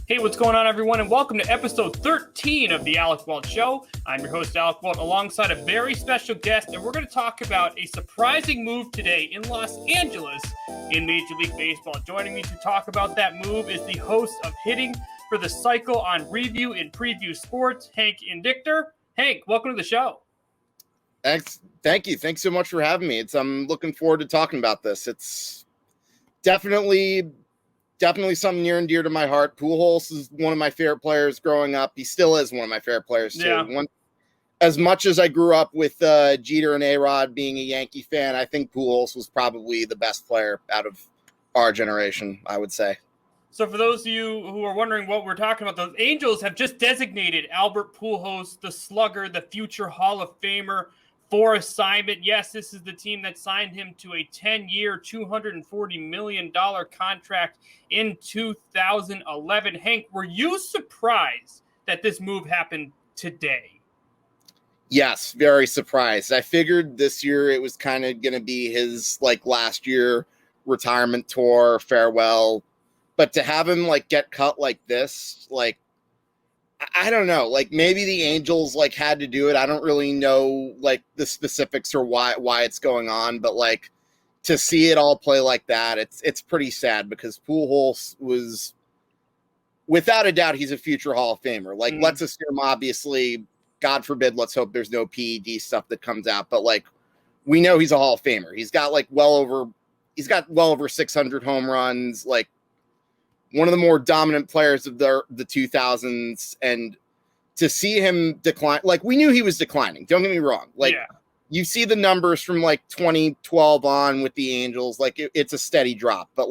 Hey, what's going on, everyone, and welcome to episode 13 of the Alec Walt Show. I'm your host, Alec Walt, alongside a very special guest, and we're going to talk about a surprising move today in Los Angeles in Major League Baseball. Joining me to talk about that move is the host of Hitting for the Cycle on Review and Preview Sports, Hank Indictor. Hank, welcome to the show. Thank you. Thanks so much for having me. I'm looking forward to talking about this. It's definitely something near and dear to my heart. Pujols is one of my favorite players growing up. He still is one of my favorite players too. Yeah. As much as I grew up with Jeter and A-Rod being a Yankee fan, I think Pujols was probably the best player out of our generation, I would say. So for those of you who are wondering what we're talking about, the Angels have just designated Albert Pujols, the slugger, the future Hall of Famer, for assignment. Yes, this is the team that signed him to a 10-year, $240 million contract in 2011. Hank, were you surprised that this move happened today? Yes, very surprised. I figured this year it was kind of going to be his last year retirement tour, farewell. But to have him get cut like this, I don't know, maybe the Angels had to do it. I don't really know the specifics or why it's going on, but to see it all play like that, it's pretty sad because Pujols was, without a doubt, he's a future Hall of Famer. Let's assume, obviously, God forbid, let's hope there's no PED stuff that comes out, but we know he's a Hall of Famer. He's got well over 600 home runs, one of the more dominant players of the 2000s, and to see him decline, we knew he was declining. Don't get me wrong. You see the numbers from 2012 on with the Angels, it's a steady drop, but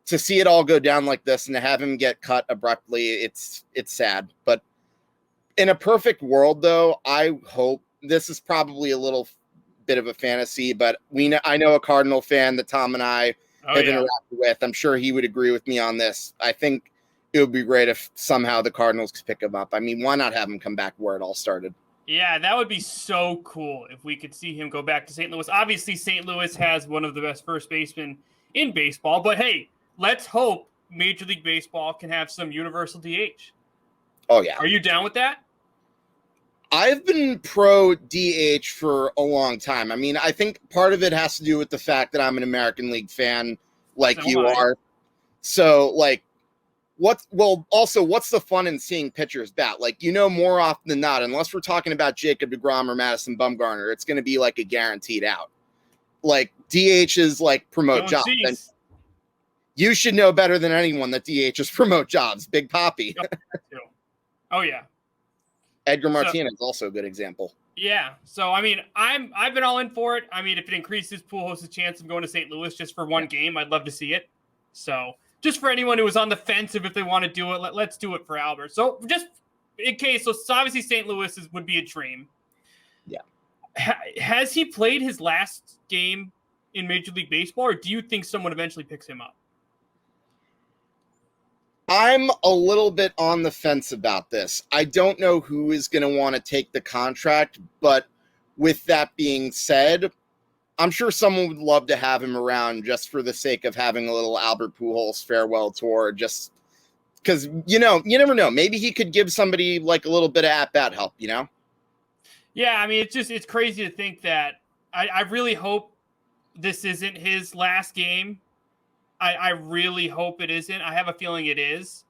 to see it all go down like this and to have him get cut abruptly, it's sad. But in a perfect world, though, I hope this is probably a little bit of a fantasy, but I know a Cardinal fan that Tom and I have interacted with. I'm sure he would agree with me on this. I think it would be great if somehow the Cardinals could pick him up. I mean, why not have him come back where it all started? Yeah, that would be so cool if we could see him go back to St. Louis. Obviously, St. Louis has one of the best first basemen in baseball, but hey, let's hope Major League Baseball can have some universal DH. Oh, yeah. Are you down with that? I've been pro DH for a long time. I mean, I think part of it has to do with the fact that I'm an American League fan like you are. So, what's the fun in seeing pitchers bat? More often than not, unless we're talking about Jacob deGrom or Madison Bumgarner, it's going to be a guaranteed out. DHs promote jobs. And you should know better than anyone that DHs promote jobs. Big Papi. Oh, yeah. Edgar Martinez, also a good example. Yeah. So, I mean, I've been all in for it. I mean, if it increases Pujols' chance of going to St. Louis just for one game, I'd love to see it. So, just for anyone who was on the fence if they want to do it, let's do it for Albert. So, just in case, so obviously St. Louis would be a dream. Yeah. Has he played his last game in Major League Baseball, or do you think someone eventually picks him up? I'm a little bit on the fence about this. I don't know who is going to want to take the contract, but with that being said, I'm sure someone would love to have him around just for the sake of having a little Albert Pujols farewell tour, just because, you never know. Maybe he could give somebody a little bit of at-bat help, Yeah, I mean, it's crazy to think that. I really hope this isn't his last game. I really hope it isn't. I have a feeling it is,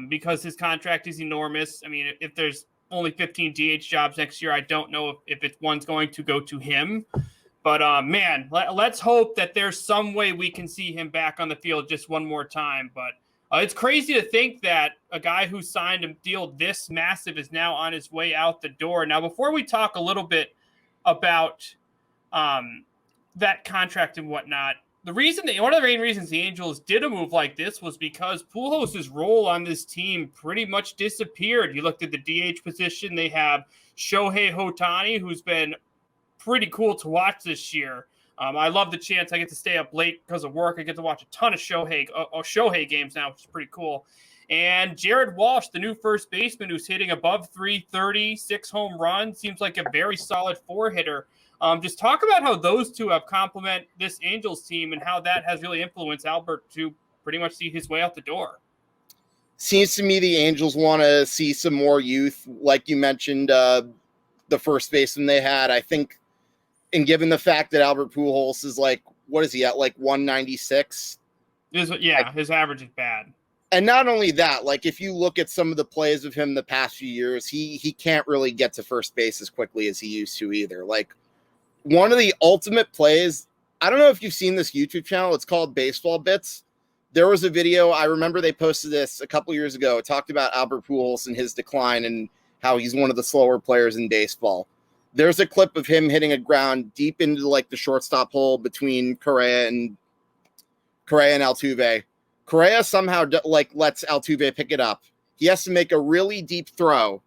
because his contract is enormous. I mean, if there's only 15 DH jobs next year, I don't know if one's going to go to him. But, man, let's hope that there's some way we can see him back on the field just one more time. But it's crazy to think that a guy who signed a deal this massive is now on his way out the door. Now, before we talk a little bit about that contract and whatnot, one of the main reasons the Angels did a move like this was because Pujols' role on this team pretty much disappeared. You looked at the DH position, they have Shohei Ohtani, who's been pretty cool to watch this year. I love the chance I get to stay up late because of work. I get to watch a ton of Shohei games now, which is pretty cool. And Jared Walsh, the new first baseman who's hitting above 330, 6 home runs, seems like a very solid four-hitter. Just talk about how those two have complement this Angels team and how that has really influenced Albert to pretty much see his way out the door. seems to me the Angels want to see some more youth. Like you mentioned, the first baseman they had, I think, and given the fact that Albert Pujols is like, what is he at, like 196? His average is bad. And not only that, like if you look at some of the plays of him the past few years, he can't really get to first base as quickly as he used to either. Like one of the ultimate plays, I don't know if you've seen this YouTube channel, it's called Baseball Bits. There was a video, I remember they posted this a couple years ago. It talked about Albert Pujols and his decline and how he's one of the slower players in baseball. There's a clip of him hitting a ground deep into like the shortstop hole between Correa and Altuve. Correa somehow lets Altuve pick it up. He has to make a really deep throw.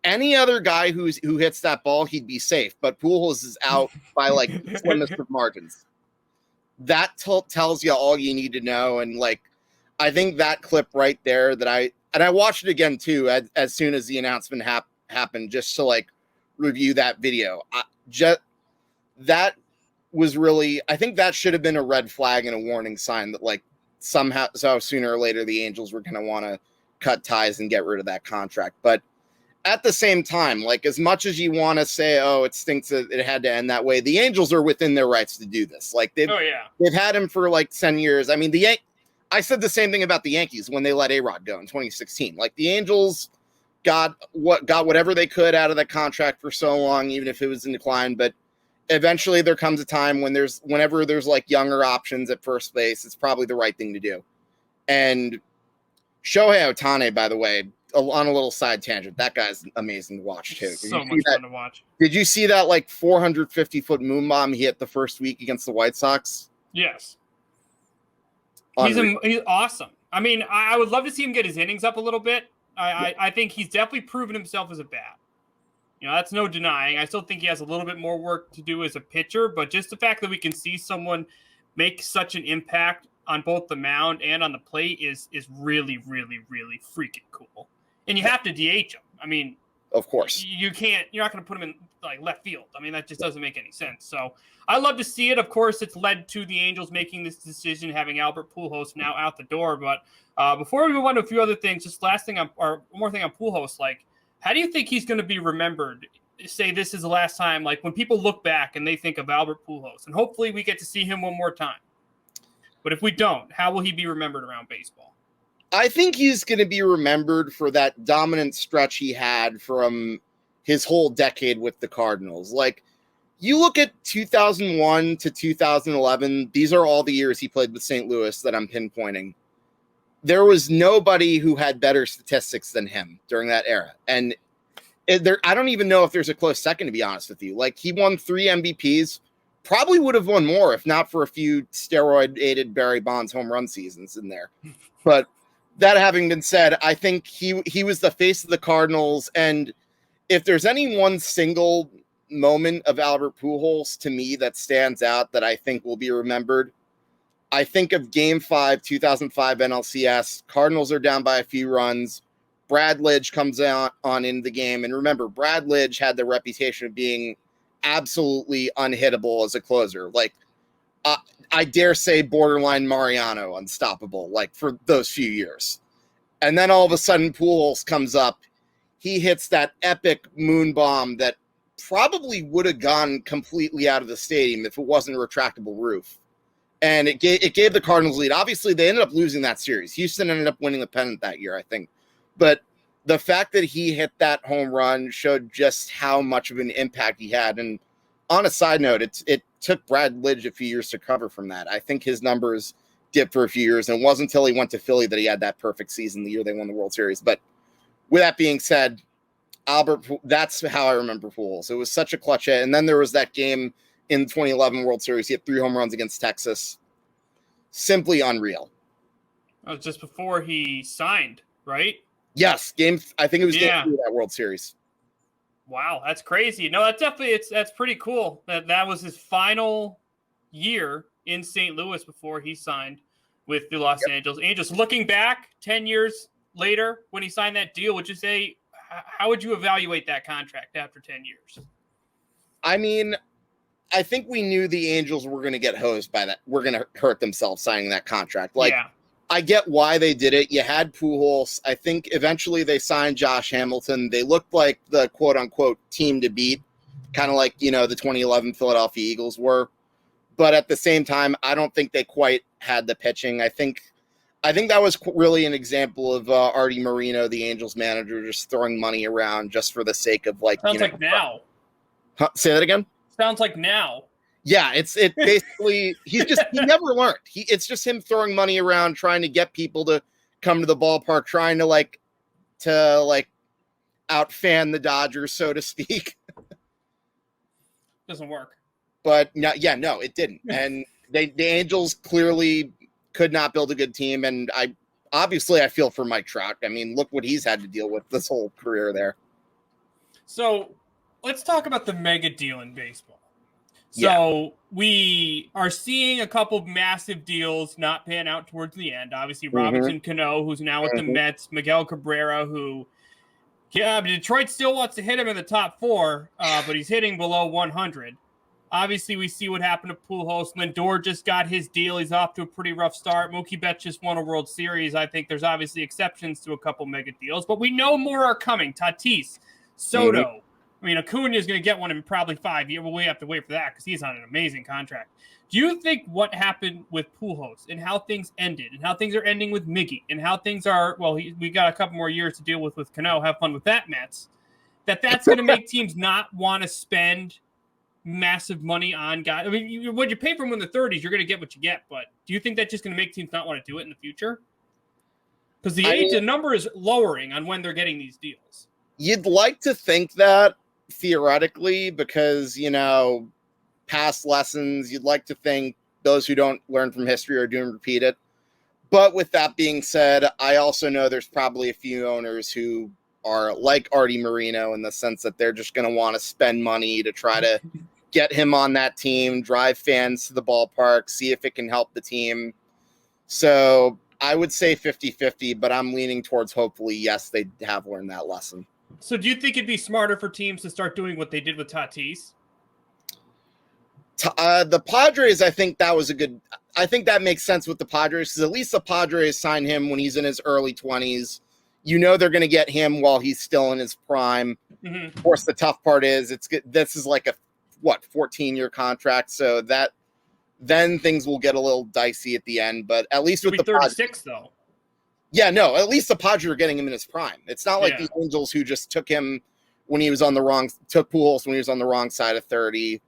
Any other guy who hits that ball, he'd be safe. But Pujols is out by like the slimmest of margins. That tells you all you need to know. And like, I think that clip right there that I watched it again too as soon as the announcement happened, just to like review that video. That was really, I think that should have been a red flag and a warning sign that like somehow sooner or later the Angels were going to want to cut ties and get rid of that contract. But at the same time, like as much as you want to say, oh, it stinks that it had to end that way, the Angels are within their rights to do this. Like they've had him for like 10 years. I mean, I said the same thing about the Yankees when they let A-Rod go in 2016. Like the Angels got whatever they could out of that contract for so long, even if it was in decline. But eventually there comes a time whenever there's like younger options at first base, it's probably the right thing to do. And Shohei Ohtani, by the way, on a little side tangent, that guy's amazing to watch too. So much fun to watch. Did you see that like 450-foot moon bomb he hit the first week against the White Sox? Yes. He's awesome. I mean, I would love to see him get his innings up a little bit. I think he's definitely proven himself as a bat. You know, that's no denying. I still think he has a little bit more work to do as a pitcher, but just the fact that we can see someone make such an impact on both the mound and on the plate is really, really, really freaking cool. And you have to DH him. I mean, of course, you're not going to put him in like left field. I mean, that just doesn't make any sense. So I love to see it. Of course, it's led to the Angels making this decision, having Albert Pujols now out the door. But before we move on to a few other things, just one more thing on Pujols, like, how do you think he's going to be remembered? Say this is the last time, like when people look back and they think of Albert Pujols, and hopefully we get to see him one more time. But if we don't, how will he be remembered around baseball? I think he's going to be remembered for that dominant stretch he had from his whole decade with the Cardinals. Like, you look at 2001 to 2011, these are all the years he played with St. Louis that I'm pinpointing. There was nobody who had better statistics than him during that era. And I don't even know if there's a close second, to be honest with you. Like, he won 3 MVPs, probably would have won more if not for a few steroid-aided Barry Bonds home run seasons in there. But that having been said, I think he was the face of the Cardinals. And if there's any one single moment of Albert Pujols to me that stands out that I think will be remembered, I think of Game 5, 2005 NLCS. Cardinals are down by a few runs. Brad Lidge comes on into the game. And remember, Brad Lidge had the reputation of being absolutely unhittable as a closer. Like, I dare say borderline Mariano unstoppable, like for those few years. And then all of a sudden Pujols comes up. He hits that epic moon bomb that probably would have gone completely out of the stadium if it wasn't a retractable roof. And it gave the Cardinals lead. Obviously, they ended up losing that series. Houston ended up winning the pennant that year, I think. But the fact that he hit that home run showed just how much of an impact he had. And on a side note, it took Brad Lidge a few years to recover from that. I think his numbers dipped for a few years, and it wasn't until he went to Philly that he had that perfect season the year they won the World Series. But with that being said, that's how I remember Pujols. It was such a clutch hit. And then there was that game in the 2011 World Series. He had 3 home runs against Texas. Simply unreal. That was just before he signed, right? Yes, I think it was game 3 of that World Series. Wow, that's crazy. No, that's pretty cool. That was his final year in St. Louis before he signed with the Los Angeles Angels. Looking back 10 years later when he signed that deal, would you say, how would you evaluate that contract after 10 years? I mean, I think we knew the Angels were going to get hosed by that. We're going to hurt themselves signing that contract. Like, I get why they did it. You had Pujols. I think eventually they signed Josh Hamilton. They looked like the quote-unquote team to beat, kind of like, the 2011 Philadelphia Eagles were. But at the same time, I don't think they quite had the pitching. I think that was really an example of Artie Moreno, the Angels manager, just throwing money around just for the sake of Sounds like now. Say that again? Sounds like now. Yeah, it basically he never learned. It's just him throwing money around, trying to get people to come to the ballpark, trying to out-fan the Dodgers, so to speak. Doesn't work. But no, it didn't. And the Angels clearly could not build a good team. And I feel for Mike Trout. I mean, look what he's had to deal with this whole career there. So let's talk about the mega deal in baseball. So we are seeing a couple of massive deals not pan out towards the end. Obviously, Robinson Cano, who's now with the Mets, Miguel Cabrera, who Detroit still wants to hit him in the top 4, but he's hitting below 100. Obviously, we see what happened to Pujols. Lindor just got his deal. He's off to a pretty rough start. Mookie Betts just won a World Series. I think there's obviously exceptions to a couple mega deals, but we know more are coming. Tatis, Soto. I mean, Acuna is going to get one in probably 5 years. Well, we have to wait for that because he's on an amazing contract. Do you think what happened with Pujols and how things ended and how things are ending with Miggy and how things are, we got a couple more years to deal with Cano. Have fun with that, Mets. That's going to make teams not want to spend massive money on guys. I mean, when you pay for them in the 30s, you're going to get what you get. But do you think that's just going to make teams not want to do it in the future? Because the number is lowering on when they're getting these deals. You'd like to think that theoretically, because, past lessons, you'd like to think those who don't learn from history are doomed to repeat it. But with that being said, I also know there's probably a few owners who are like Artie Moreno in the sense that they're just going to want to spend money to try to get him on that team, drive fans to the ballpark, see if it can help the team. So I would say 50-50, but I'm leaning towards hopefully, yes, they have learned that lesson. So do you think it'd be smarter for teams to start doing what they did with Tatis? The Padres, I think that makes sense with the Padres because at least the Padres sign him when he's in his early 20s. They're going to get him while he's still in his prime. Mm-hmm. Of course, the tough part is this is like a 14-year contract, so that then things will get a little dicey at the end. But at least with the 36 though. Yeah, no, at least the Padres are getting him in his prime. It's not like the Angels who just took him when he was took Pujols when he was on the wrong side of 30.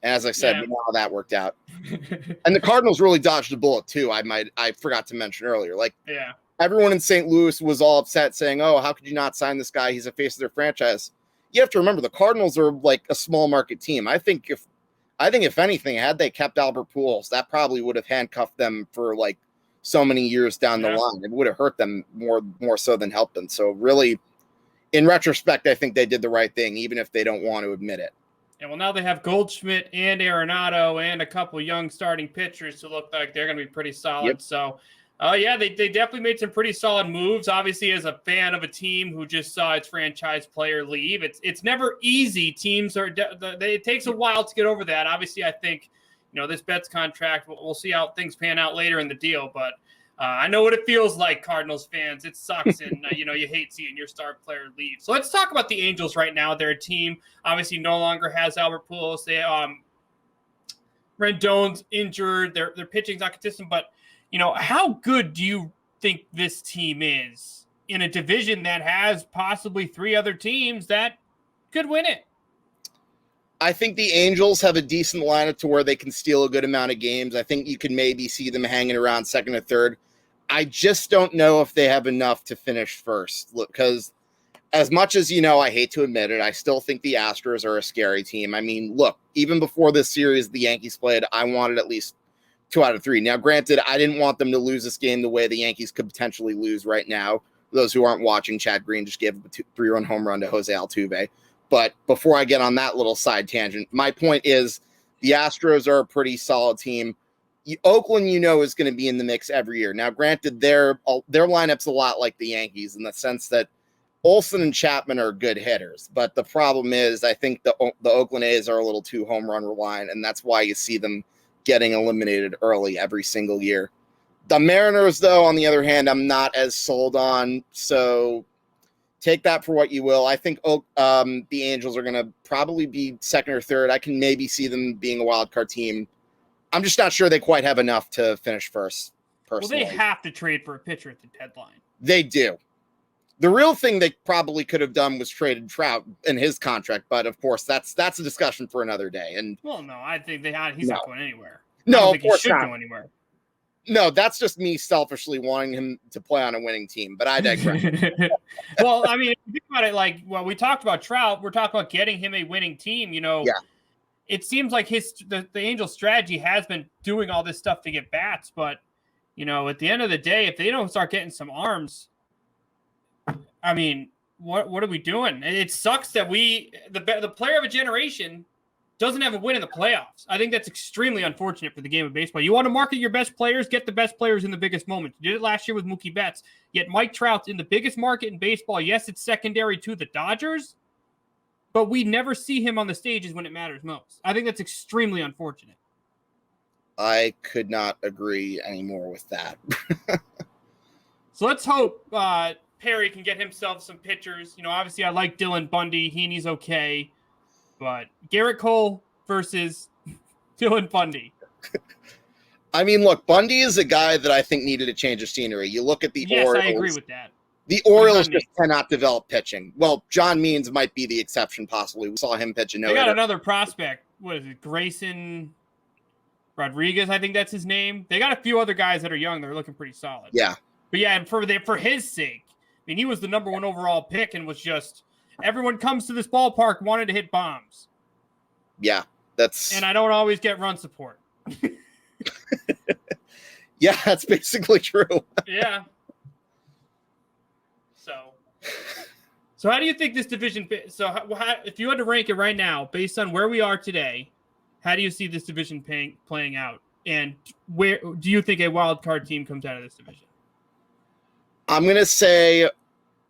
As I said, we know how that worked out. And the Cardinals really dodged a bullet too. I forgot to mention earlier. Everyone in St. Louis was all upset saying, "Oh, how could you not sign this guy? He's a face of their franchise." You have to remember the Cardinals are like a small market team. I think if anything, had they kept Albert Pujols, that probably would have handcuffed them for so many years down the line. It would have hurt them more so than helped them. So really, in retrospect, I think they did the right thing, even if they don't want to admit it. Yeah, well, now they have Goldschmidt and Arenado and a couple young starting pitchers who look like they're going to be pretty solid. Yep. So, they definitely made some pretty solid moves. Obviously, as a fan of a team who just saw its franchise player leave, it's never easy. Teams it takes a while to get over that. Obviously, I think this Betts contract, we'll see how things pan out later in the deal, but I know what it feels like, Cardinals fans. It sucks, and you hate seeing your star player leave. So let's talk about the Angels right now. They're a team obviously no longer has Albert Pujols. They Rendon's injured. Their pitching's not consistent, but how good do you think this team is in a division that has possibly 3 other teams that could win it? I think the Angels have a decent lineup to where they can steal a good amount of games. I think you can maybe see them hanging around second or third. I just don't know if they have enough to finish first because as much as, I hate to admit it, I still think the Astros are a scary team. I mean, look, even before this series the Yankees played, I wanted at least 2 out of 3. Now, granted, I didn't want them to lose this game the way the Yankees could potentially lose right now. For those who aren't watching, Chad Green just gave a 3-run home run to Jose Altuve. But before I get on that little side tangent, my point is the Astros are a pretty solid team. Oakland, is going to be in the mix every year. Now, granted, their lineup's a lot like the Yankees in the sense that Olsen and Chapman are good hitters. But the problem is I think the Oakland A's are a little too home run reliant, and that's why you see them getting eliminated early every single year. The Mariners, though, on the other hand, I'm not as sold on. So take that for what you will. I think the Angels are going to probably be second or third. I can maybe see them being a wild card team. I'm just not sure they quite have enough to finish first, personally. Well, they have to trade for a pitcher at the deadline. They do. The real thing they probably could have done was traded Trout in his contract, but of course that's a discussion for another day. And well, no, I think he's not going anywhere. No, I don't think of course he should not. go anywhere. No, that's just me selfishly wanting him to play on a winning team, but I digress. Well, I mean, if you think about it, like, well, we talked about Trout, we're talking about getting him a winning team. You know, yeah. It seems like the Angels' strategy has been doing all this stuff to get bats, but you know, at the end of the day, if they don't start getting some arms, I mean, what are we doing? It sucks that the player of a generation doesn't have a win in the playoffs. I think that's extremely unfortunate for the game of baseball. You want to market your best players, get the best players in the biggest moments. You did it last year with Mookie Betts, yet Mike Trout's in the biggest market in baseball. Yes, it's secondary to the Dodgers, but we never see him on the stages when it matters most. I think that's extremely unfortunate. I could not agree anymore with that. So let's hope Perry can get himself some pitchers. You know, obviously I like Dylan Bundy. Heaney's okay. But Garrett Cole versus Dylan Bundy. I mean, look, Bundy is a guy that I think needed a change of scenery. You look at the Orioles. Yes, I agree with that. The Orioles just cannot develop pitching. Well, John Means might be the exception, possibly. We saw him pitch a no-hitter. They got another prospect. What is it? Grayson Rodriguez, I think that's his name. They got a few other guys that are young. They're looking pretty solid. Yeah. But yeah, and for his sake, I mean, he was the number 1 overall pick and was just everyone comes to this ballpark wanted to hit bombs. Yeah, and I don't always get run support. Yeah, that's basically true. Yeah. So how do you think this division? So if you had to rank it right now, based on where we are today, how do you see this division playing out? And where do you think a wild card team comes out of this division? I'm gonna say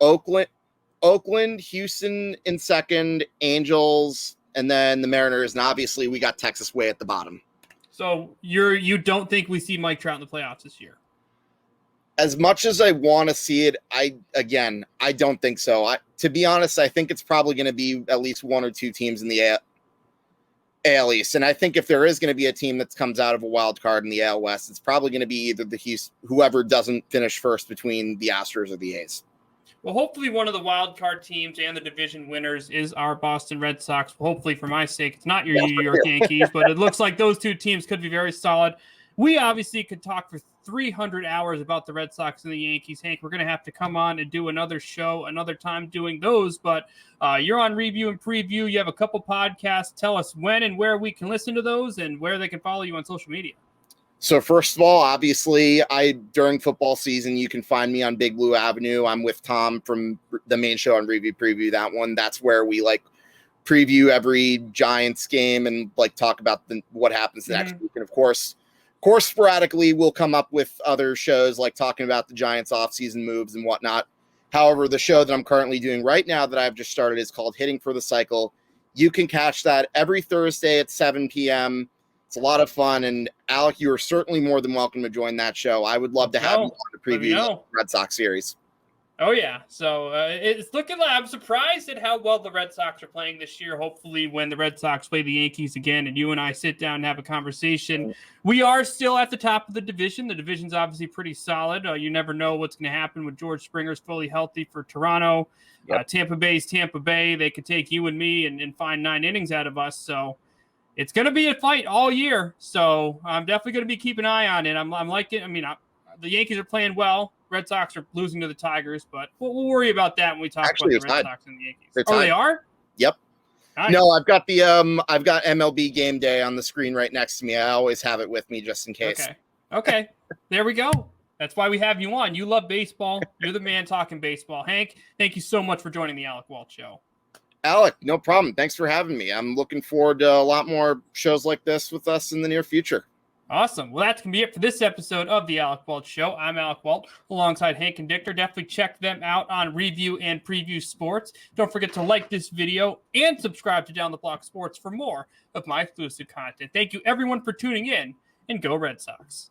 Oakland, Houston in second, Angels, and then the Mariners, and obviously we got Texas way at the bottom. So you don't think we see Mike Trout in the playoffs this year? As much as I want to see it, I don't think so. To be honest, I think it's probably going to be at least 1 or 2 teams in the AL East. And I think if there is going to be a team that comes out of a wild card in the AL West, it's probably going to be either the Houston, whoever doesn't finish first between the Astros or the A's. Well, hopefully one of the wild card teams and the division winners is our Boston Red Sox. Hopefully, for my sake, it's not your New York Yankees, but it looks like those 2 teams could be very solid. We obviously could talk for 300 hours about the Red Sox and the Yankees. Hank, we're going to have to come on and do another show another time doing those, but you're on Review and Preview. You have a couple podcasts. Tell us when and where we can listen to those and where they can follow you on social media. So first of all, obviously, during football season, you can find me on Big Blue Avenue. I'm with Tom from the main show on Review Preview. That one, that's where we preview every Giants game and talk about what happens next week. And of course, sporadically we'll come up with other shows talking about the Giants offseason moves and whatnot. However, the show that I'm currently doing right now that I've just started is called Hitting for the Cycle. You can catch that every Thursday at 7 p.m. It's a lot of fun. And Alec, you are certainly more than welcome to join that show. I would love to have you on to preview the Red Sox series. Oh, yeah. So it's looking like I'm surprised at how well the Red Sox are playing this year. Hopefully when the Red Sox play the Yankees again and you and I sit down and have a conversation, we are still at the top of the division. The division's obviously pretty solid. You never know what's going to happen with George Springer's fully healthy for Toronto. Yep. Tampa Bay's Tampa Bay. They could take you and me and find 9 innings out of us. So it's going to be a fight all year. So I'm definitely going to be keeping an eye on it. I'm liking it. I mean, the Yankees are playing well. Red Sox are losing to the Tigers, but we'll worry about that when we talk about the Red Sox and the Yankees. They are? Yep. Nice. No, I've got MLB Game Day on the screen right next to me. I always have it with me just in case. Okay. There we go. That's why we have you on. You love baseball. You're the man talking baseball. Hank, thank you so much for joining the Alec Walt Show. Alec, no problem. Thanks for having me. I'm looking forward to a lot more shows like this with us in the near future. Awesome. Well, that's going to be it for this episode of the Alec Walt Show. I'm Alec Walt alongside Hank Indictor. Definitely check them out on Review and Preview Sports. Don't forget to like this video and subscribe to Down the Block Sports for more of my exclusive content. Thank you, everyone, for tuning in, and go Red Sox.